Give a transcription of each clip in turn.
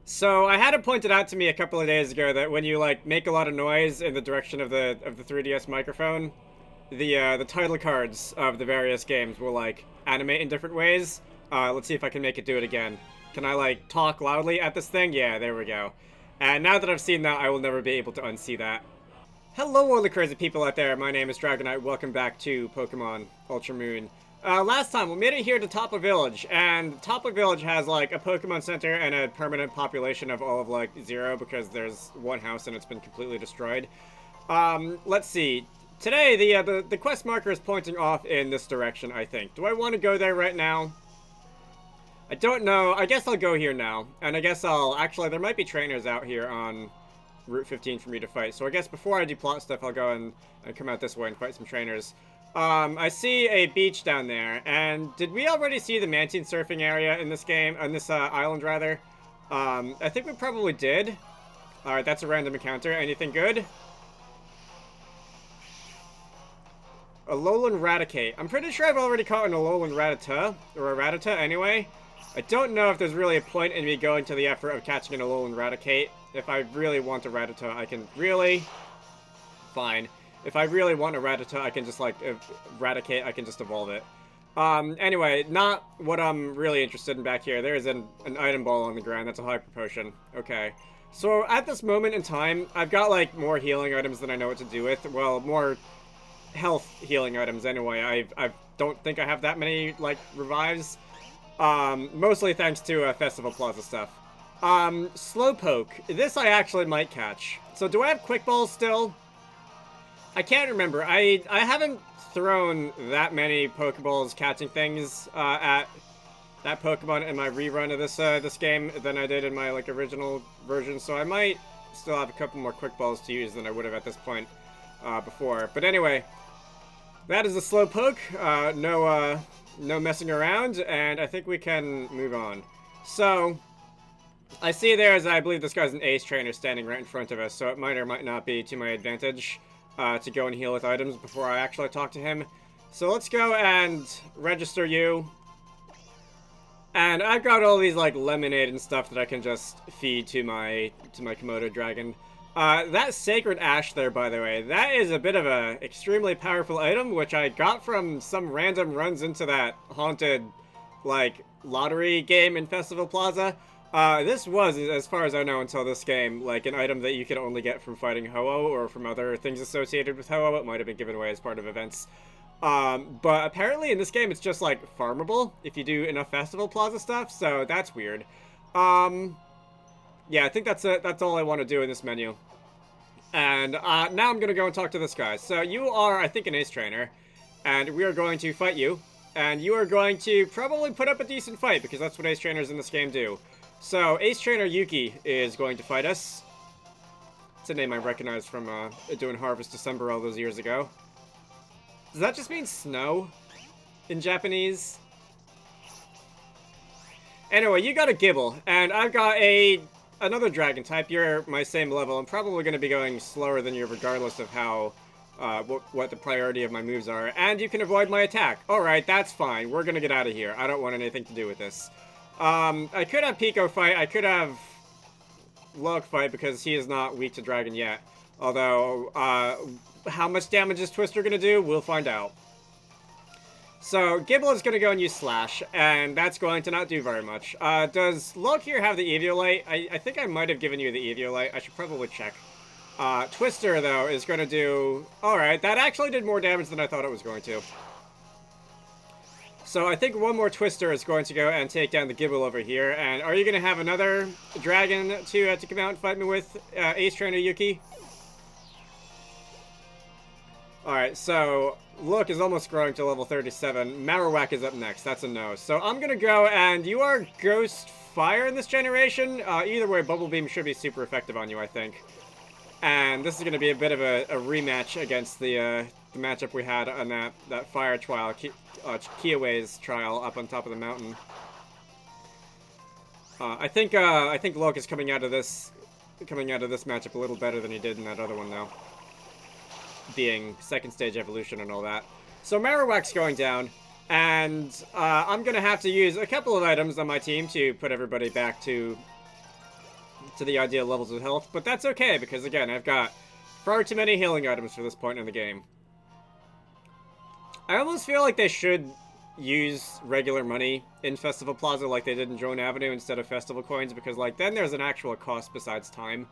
So I had it pointed out to me a couple of days ago that when you like make a lot of noise in the direction of the 3DS microphone, the title cards of the various games will like animate in different ways. Let's see if I can make it do it again. Can I like talk loudly at this thing? Yeah, there we go. And now that I've seen that, I will never be able to unsee that. Hello, all the crazy people out there. My name is Dragonite. Welcome back to Pokemon Ultra Moon. Last time we made it here to Topa Village, and Topa Village has like a Pokemon Center and a permanent population of all of like 0 because there's one house and it's been completely destroyed. Let's see. Today the quest marker is pointing off in this direction. I think. Do I want to go there right now? I don't know. I guess I'll go here now, and I guess I'll actually. There might be trainers out here on Route 15 for me to fight. So I guess before I do plot stuff, I'll go and come out this way and fight some trainers. I see a beach down there, and did we already see the Mantine surfing area in this game, on this island rather? I think we probably did. Alright, that's a random encounter. Anything good? Alolan Raticate. I'm pretty sure I've already caught an Alolan Rattata, or a Rattata anyway. I don't know if there's really a point in me going to the effort of catching an Alolan Raticate. If I really want a Rattata, I can really... Fine. If I really want a Rattata, I can just, like, Raticate, I can just evolve it. Anyway, not what I'm really interested in back here. There is an item ball on the ground. That's a Hyper Potion. Okay. So, at this moment in time, I've got, like, more healing items than I know what to do with. Well, more health healing items anyway. I don't think I have that many, like, revives. Mostly thanks to Festival Plaza stuff. Slowpoke. This I actually might catch. So do I have Quick Balls still? I can't remember. I haven't thrown that many Pokeballs catching things at that Pokemon in my rerun of this game than I did in my like original version. So I might still have a couple more Quick Balls to use than I would have at this point before. But anyway, that is a Slowpoke. No messing around, and I think we can move on. So, I see there's, I believe this guy's an Ace Trainer standing right in front of us, so it might or might not be to my advantage to go and heal with items before I actually talk to him. So let's go and register you. And I've got all these, like, lemonade and stuff that I can just feed to my Komodo dragon. That Sacred Ash there, by the way, that is a bit of a extremely powerful item, which I got from some random runs into that haunted, like, lottery game in Festival Plaza. This was, as far as I know until this game, like, an item that you could only get from fighting Ho-Oh or from other things associated with Ho-Oh. It might have been given away as part of events. But apparently in this game it's just, like, farmable if you do enough Festival Plaza stuff, so that's weird. Yeah, I think that's all I want to do in this menu. And now I'm going to go and talk to this guy. So you are, I think, an Ace Trainer. And we are going to fight you. And you are going to probably put up a decent fight, because that's what Ace Trainers in this game do. So Ace Trainer Yuki is going to fight us. It's a name I recognize from doing Harvest December all those years ago. Does that just mean snow in Japanese? Anyway, you got a Gibble, and I've got another dragon type. You're my same level. I'm probably going to be going slower than you regardless of how, what the priority of my moves are. And you can avoid my attack. Alright, that's fine. We're going to get out of here. I don't want anything to do with this. I could have Pico fight. I could have Log fight because he is not weak to dragon yet. Although, how much damage is Twister going to do? We'll find out. So, Gibble is going to go and use Slash, and that's going to not do very much. Does Log here have the Eviolite? I think I might have given you the Eviolite. I should probably check. Twister, though, is going to do... Alright, that actually did more damage than I thought it was going to. So I think one more Twister is going to go and take down the Gibble over here. And are you going to have another dragon to come out and fight me with, Ace Trainer Yuki? Alright, so Look is almost growing to level 37. Marowak is up next. That's a no. So I'm going to go, and you are Ghost Fire in this generation. Either way, Bubble Beam should be super effective on you, I think. And this is going to be a bit of a rematch against the matchup we had on that fire trial, Kiawe's trial up on top of the mountain. I think Loke is coming out of this matchup a little better than he did in that other one, though. Being second stage evolution and all that. So Marowak's going down, and I'm gonna have to use a couple of items on my team to put everybody back to to the ideal levels of health, but that's okay, because again, I've got far too many healing items for this point in the game. I almost feel like they should use regular money in Festival Plaza like they did in Drone Avenue instead of festival coins, because like then there's an actual cost besides time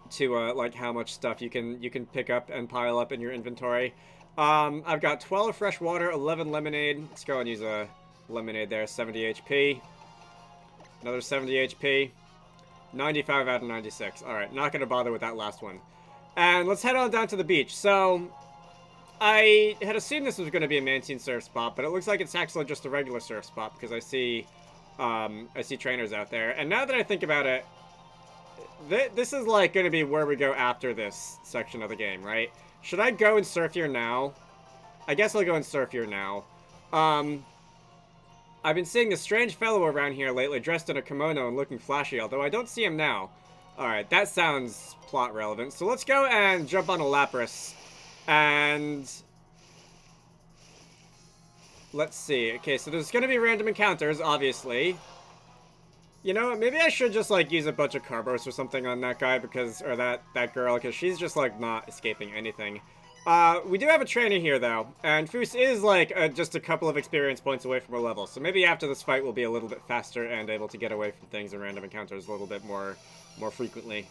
to like how much stuff you can pick up and pile up in your inventory. I've got 12 fresh water, 11 lemonade. Let's go and use a lemonade there. 70 HP. Another 70 HP. 95 out of 96. Alright, not going to bother with that last one. And let's head on down to the beach. So, I had assumed this was going to be a Mantine surf spot, but it looks like it's actually just a regular surf spot because I see trainers out there. And now that I think about it, this is like going to be where we go after this section of the game, right? Should I go and surf here now? I guess I'll go and surf here now. I've been seeing this strange fellow around here lately dressed in a kimono and looking flashy, although I don't see him now. Alright, that sounds plot relevant. So let's go and jump on a Lapras. And let's see. Okay, so there's going to be random encounters, obviously. You know what, maybe I should just, like, use a bunch of Carbos or something on that guy, because, or that girl, because she's just, like, not escaping anything. We do have a trainer here, though, and Foos is, like, just a couple of experience points away from her level, so maybe after this fight we'll be a little bit faster and able to get away from things and random encounters a little bit more frequently.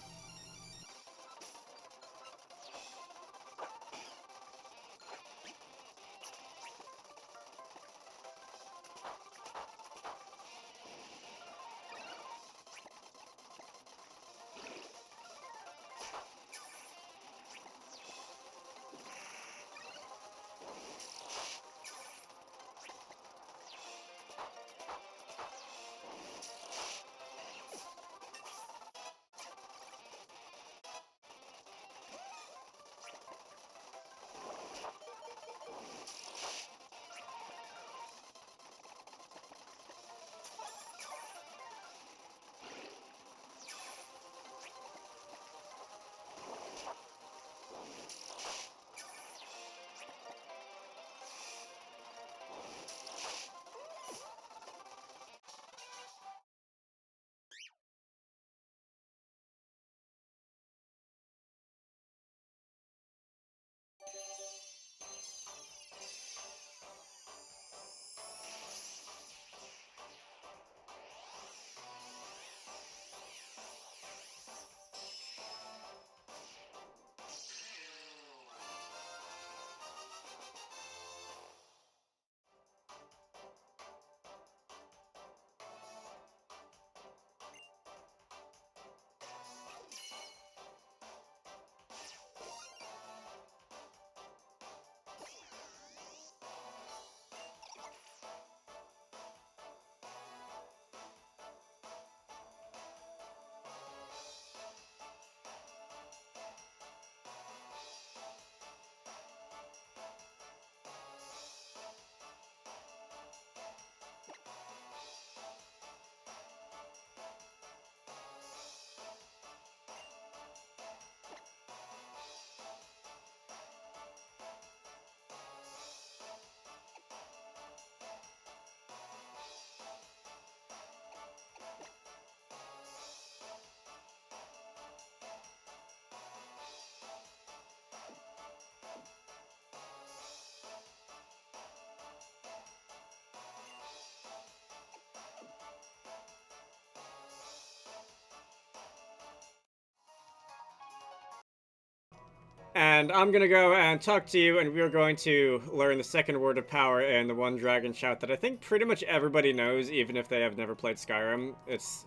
And I'm gonna go and talk to you, and we're going to learn the second word of power and the one dragon shout that I think pretty much everybody knows, even if they have never played Skyrim. It's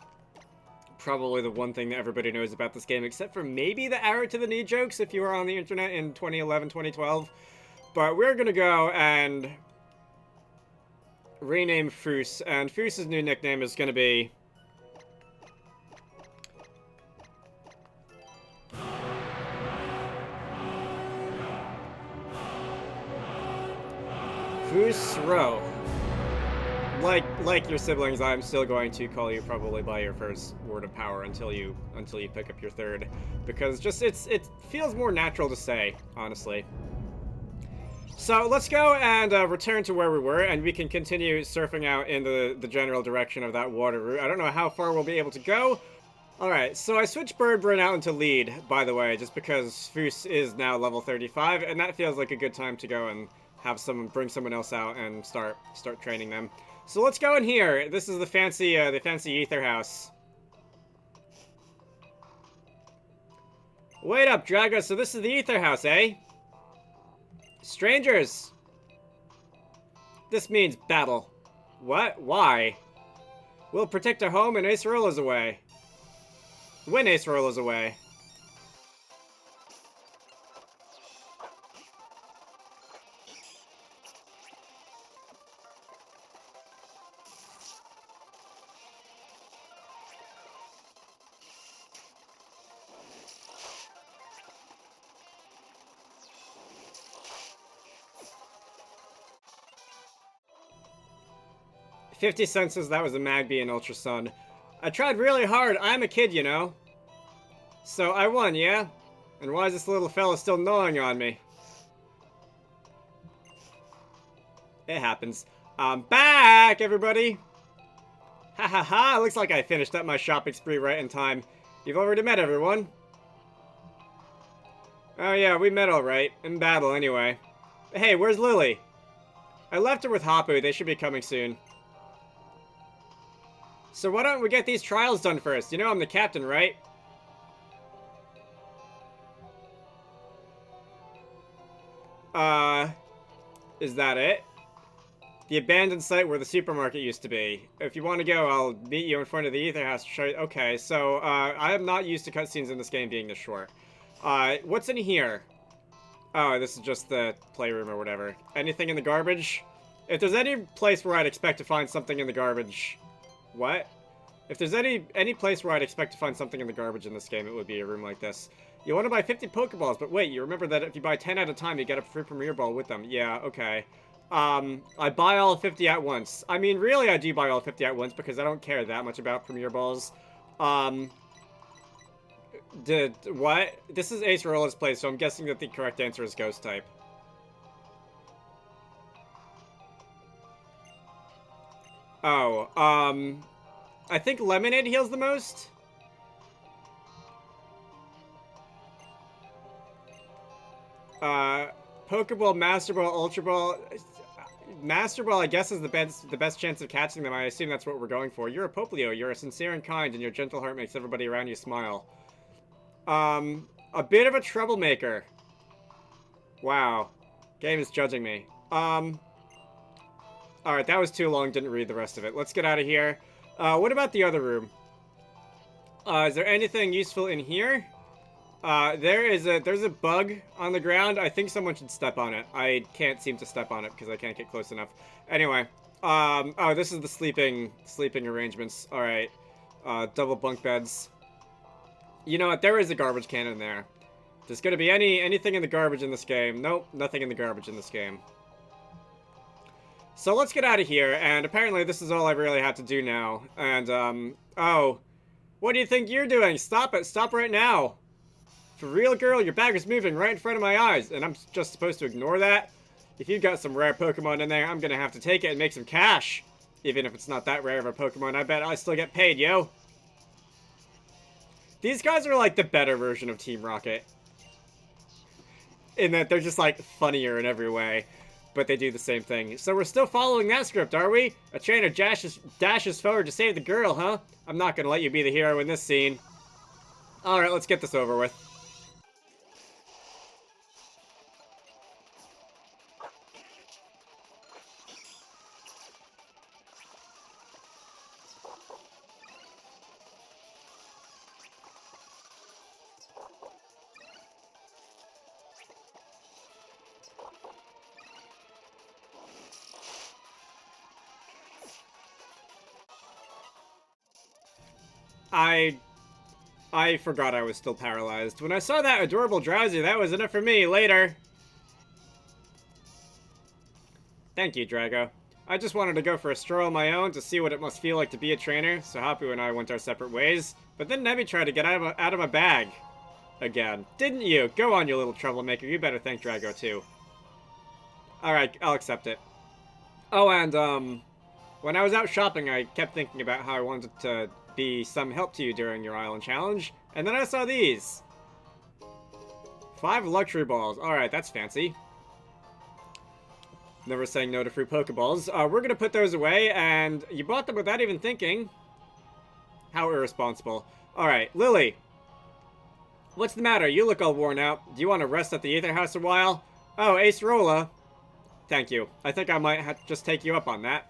probably the one thing that everybody knows about this game, except for maybe the arrow to the knee jokes if you were on the internet in 2011, 2012. But we're gonna go and rename Foos, and Foos's new nickname is gonna be Foosro. Like your siblings, I'm still going to call you probably by your first word of power until you pick up your third, because just it feels more natural to say, honestly. So let's go and return to where we were, and we can continue surfing out in the general direction of that water route. I don't know how far we'll be able to go. Alright, so I switched Birdburn out into lead, by the way, just because Foos is now level 35, and that feels like a good time to go and have someone bring someone else out and start training them. So let's go in here. This is the fancy Ether House. Wait up, Drago. So this is the Ether House, eh? Strangers! This means battle. What? Why? We'll protect our home and Acerola's away. When Acerola's away. $50 says that was a Magby and Ultra Sun. I tried really hard. I'm a kid, you know. So I won, yeah? And why is this little fella still gnawing on me? It happens. I'm back, everybody! Ha ha ha! Looks like I finished up my shopping spree right in time. You've already met everyone. Oh yeah, we met alright. In battle, anyway. Hey, where's Lily? I left her with Hapu. They should be coming soon. So why don't we get these trials done first? You know I'm the captain, right? Is that it? The abandoned site where the supermarket used to be. If you want to go, I'll meet you in front of the Ether House to show you. Okay, so, I am not used to cutscenes in this game being this short. What's in here? Oh, this is just the playroom or whatever. Anything in the garbage? If there's any place where I'd expect to find something in the garbage... What? If there's any place where I'd expect to find something in the garbage in this game, it would be a room like this. You want to buy 50 Pokeballs, but wait, you remember that if you buy 10 at a time, you get a free Premier Ball with them. Yeah, okay. I buy all 50 at once. I mean, really, I do buy all 50 at once because I don't care that much about Premier Balls. What? This is Acerola's place, so I'm guessing that the correct answer is Ghost type. Oh, I think Lemonade heals the most? Pokeball, Master Ball, Ultra Ball. Master Ball, I guess, is the best chance of catching them. I assume that's what we're going for. You're a Poplio. You're a sincere and kind, and your gentle heart makes everybody around you smile. A bit of a troublemaker. Wow. Game is judging me. Alright, that was too long. Didn't read the rest of it. Let's get out of here. What about the other room? Is there anything useful in here? There's a bug on the ground. I think someone should step on it. I can't seem to step on it because I can't get close enough. Anyway, oh, this is the sleeping arrangements. All right, double bunk beds. You know what? There is a garbage can in there. There's gonna be anything in the garbage in this game? Nope, nothing in the garbage in this game. So let's get out of here. And apparently this is all I really have to do now. And oh, what do you think you're doing? Stop it! Stop right now! For real, girl, your bag is moving right in front of my eyes, and I'm just supposed to ignore that? If you've got some rare Pokemon in there, I'm gonna have to take it and make some cash. Even if it's not that rare of a Pokemon, I bet I still get paid, yo. These guys are like the better version of Team Rocket. In that they're just like funnier in every way, but they do the same thing. So we're still following that script, are we? A trainer dashes forward to save the girl, huh? I'm not gonna let you be the hero in this scene. Alright, let's get this over with. I forgot I was still paralyzed. When I saw that adorable Drowsy, that was enough for me. Later. Thank you, Drago. I just wanted to go for a stroll on my own to see what it must feel like to be a trainer, so Hapu and I went our separate ways. But then Nemi tried to get out of my bag. Again. Didn't you? Go on, you little troublemaker. You better thank Drago, too. Alright, I'll accept it. Oh, and, when I was out shopping, I kept thinking about how I wanted to be some help to you during your island challenge, and then I saw these. 5 luxury balls. Alright, that's fancy. Never saying no to free Pokeballs. We're gonna put those away, and you bought them without even thinking. How irresponsible. Alright, Lily. What's the matter? You look all worn out. Do you want to rest at the Ether House a while? Oh, Ace Rolla. Thank you. I think I might just take you up on that.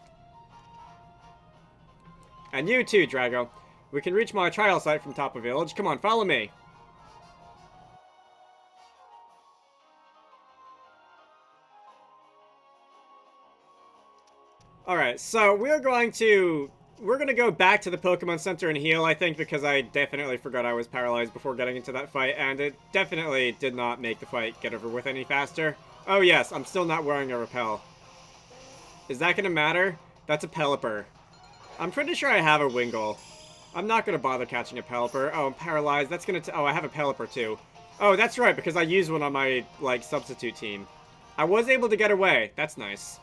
And you too, Drago. We can reach my trial site from top of village. Come on, follow me. Alright, so we're going to go back to the Pokemon Center and heal, I think, because I definitely forgot I was paralyzed before getting into that fight, and it definitely did not make the fight get over with any faster. Oh yes, I'm still not wearing a repel. Is that gonna matter? That's a Pelipper. I'm pretty sure I have a Wingull. I'm not gonna bother catching a Pelipper. Oh, I'm paralyzed. That's gonna oh, I have a Pelipper too. Oh, that's right, because I used one on my, like, substitute team. I was able to get away. That's nice.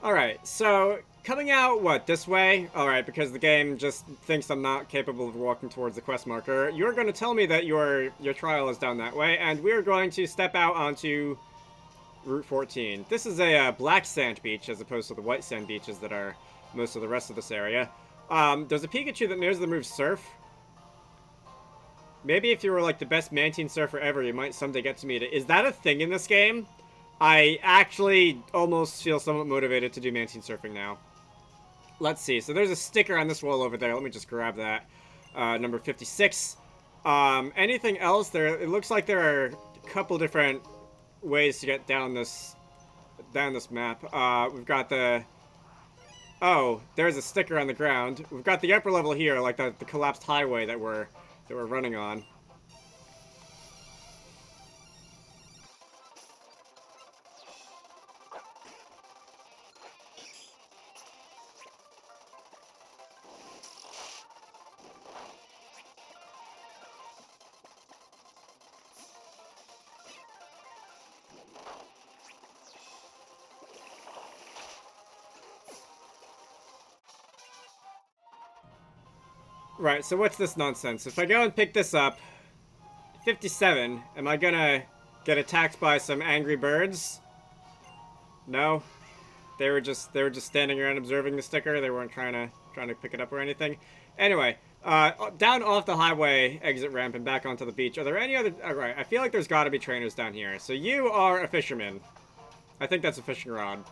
Alright, so coming out, what, this way? Alright, because the game just thinks I'm not capable of walking towards the quest marker. You're going to tell me that your trial is down that way, and we're going to step out onto Route 14. This is a black sand beach as opposed to the white sand beaches that are most of the rest of this area. There's a Pikachu that knows the move Surf. Maybe if you were like the best Mantine surfer ever, you might someday get to meet it. Is that a thing in this game? I actually almost feel somewhat motivated to do Mantine surfing now. Let's see. So there's a sticker on this wall over there. Let me just grab that. Number 56. Anything else? It looks like there are a couple different ways to get down this map. We've got the... Oh, there's a sticker on the ground. We've got the upper level here, like the collapsed highway that we're running on. Right, so what's this nonsense? If I go and pick this up, 57, am I gonna get attacked by some angry birds? No? They were just standing around observing the sticker. They weren't trying to pick it up or anything. Anyway, down off the highway exit ramp and back onto the beach. Are there any other... Alright, I feel like there's gotta be trainers down here. So you are a fisherman. I think that's a fishing rod.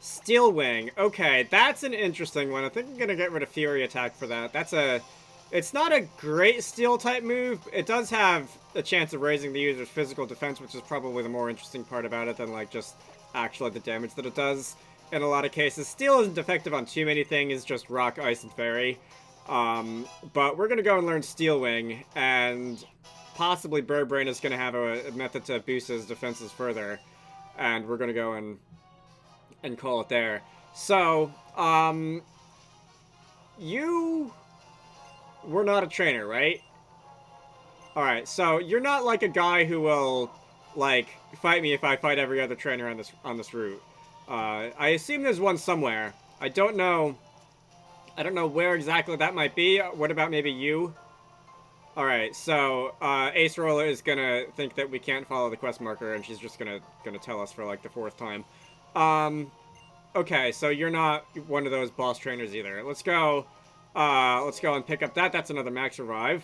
Steel Wing. Okay, that's an interesting one. I think I'm gonna get rid of Fury Attack for that. That's a... It's not a great Steel-type move. It does have a chance of raising the user's physical defense, which is probably the more interesting part about it than, like, just actually the damage that it does in a lot of cases. Steel isn't effective on too many things, just Rock, Ice, and Fairy. But we're gonna go and learn Steel Wing, and possibly Bird Brain is gonna have a method to boost his defenses further. And we're gonna go and call it there. So, you were not a trainer, right? Alright, so you're not like a guy who will, like, fight me if I fight every other trainer on this route. I assume there's one somewhere. I don't know where exactly that might be. What about maybe you? Alright, so, Ace Roller is gonna think that we can't follow the quest marker, and she's just gonna tell us for, like, the 4th time. Okay, so you're not one of those boss trainers either. Let's go and pick up that. That's another Max Revive.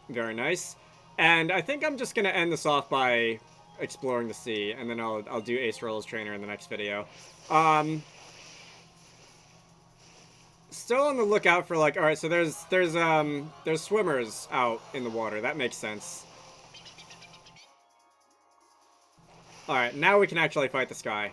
Very nice. And I think I'm just gonna end this off by exploring the sea, and then I'll do Ace Roll as trainer in the next video. Um, Still on the lookout for, like, alright, so there's swimmers out in the water. That makes sense. Alright, now we can actually fight this guy.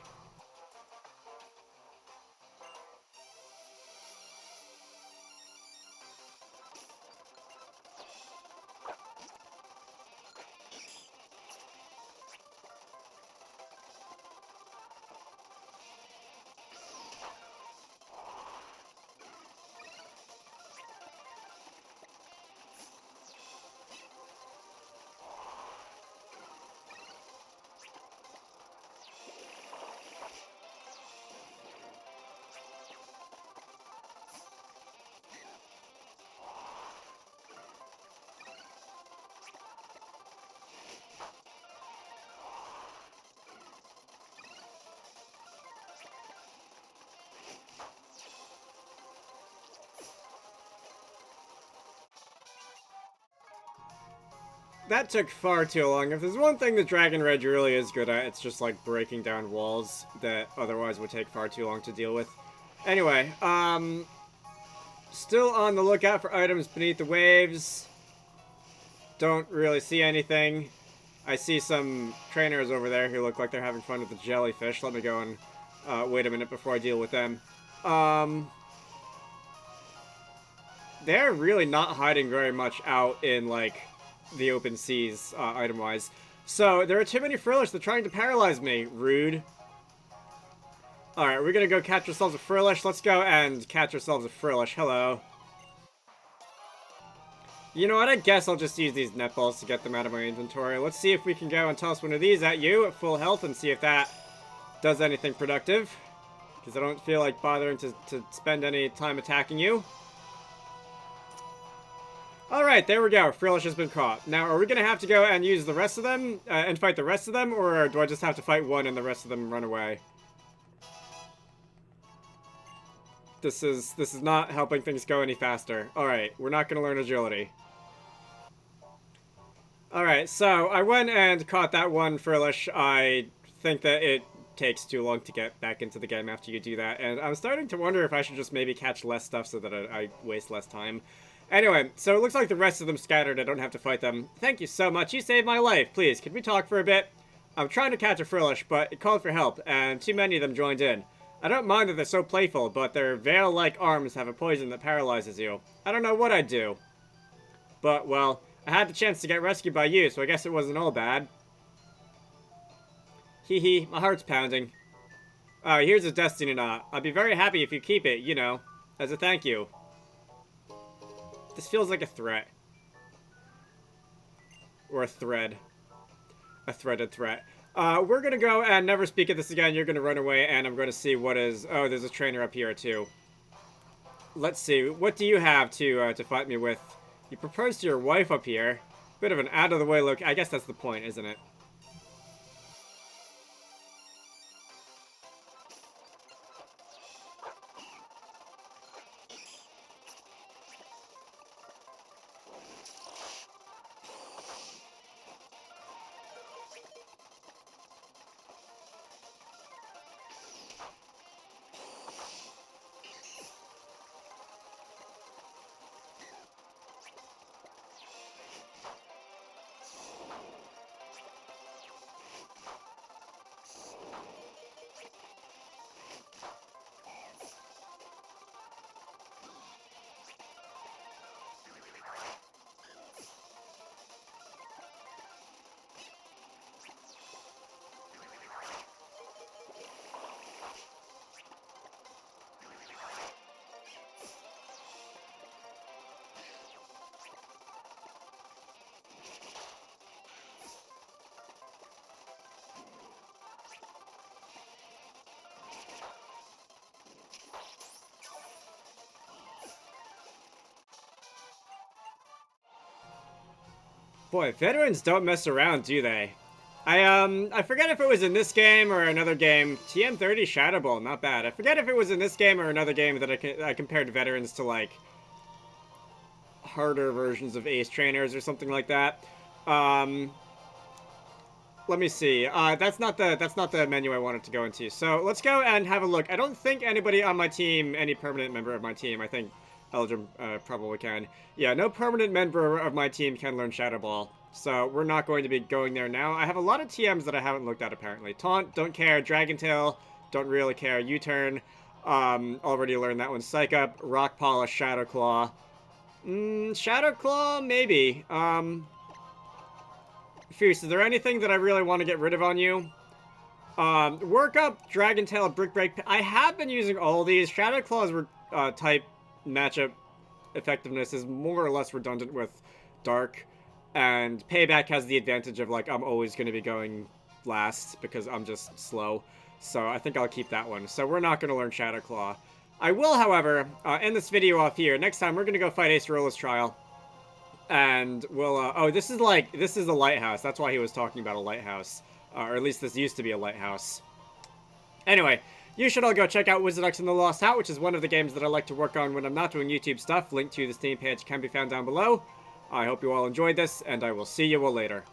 That took far too long. If there's one thing that Dragon Rage really is good at, it's just like breaking down walls that otherwise would take far too long to deal with. Anyway, still on the lookout for items beneath the waves. Don't really see anything. I see some trainers over there who look like they're having fun with the jellyfish. Let me go and wait a minute before I deal with them. They're really not hiding very much out in, like, the open seas, item-wise. So, there are too many Frillish. They're trying to paralyze me. Rude. Alright, we're gonna go catch ourselves a Frillish. Let's go and catch ourselves a Frillish. Hello. You know what? I guess I'll just use these netballs to get them out of my inventory. Let's see if we can go and toss one of these at you at full health and see if that does anything productive. Because I don't feel like bothering to spend any time attacking you. Alright, there we go. Frillish has been caught. Now, are we going to have to go and use the rest of them, and fight the rest of them, or do I just have to fight one and the rest of them run away? This is not helping things go any faster. Alright, we're not going to learn agility. Alright, so I went and caught that one Frillish. I think that it takes too long to get back into the game after you do that, and I'm starting to wonder if I should just maybe catch less stuff so that I waste less time. Anyway, so it looks like the rest of them scattered. I don't have to fight them. Thank you so much. You saved my life. Please, could we talk for a bit? I'm trying to catch a Frillish, but it called for help, and too many of them joined in. I don't mind that they're so playful, but their veil-like arms have a poison that paralyzes you. I don't know what I'd do. But, well, I had the chance to get rescued by you, so I guess it wasn't all bad. Hee hee, my heart's pounding. Here's a destiny knot. I'd be very happy if you keep it, you know, as a thank you. This feels like a threat. Or a thread. A threaded threat. We're gonna go and never speak of this again. You're gonna run away, and I'm gonna see what is... Oh, there's a trainer up here, too. Let's see. What do you have to fight me with? You proposed to your wife up here. Bit of an out-of-the-way look. I guess that's the point, isn't it? Boy, veterans don't mess around, do they? I forget if it was in this game or another game. TM30 Shadow Ball, not bad. I forget if it was in this game or another game that I compared veterans to, like, harder versions of Ace Trainers or something like that. let me see. That's not the menu I wanted to go into. So let's go and have a look. I don't think anybody on my team, any permanent member of my team, I think Eldrum probably can. Yeah, no permanent member of my team can learn Shadow Ball. So we're not going to be going there now. I have a lot of TMs that I haven't looked at apparently. Taunt, don't care. Dragon Tail, don't really care. U-Turn, already learned that one. Psych Up, Rock Polish, Shadow Claw. Shadow Claw, maybe. Fierce, is there anything that I really want to get rid of on you? Work Up, Dragon Tail, Brick Break. I have been using all these. Shadow Claw's type matchup effectiveness is more or less redundant with Dark. And Payback has the advantage of, like, I'm always going to be going last because I'm just slow. So I think I'll keep that one. So we're not going to learn Shadow Claw. I will, however, end this video off here. Next time, we're going to go fight Acerola's Trial. And we'll, oh, this is a lighthouse. That's why he was talking about a lighthouse. Or at least this used to be a lighthouse. Anyway, you should all go check out Wizarducks and the Lost Hat, which is one of the games that I like to work on when I'm not doing YouTube stuff. Link to the Steam page can be found down below. I hope you all enjoyed this, and I will see you all later.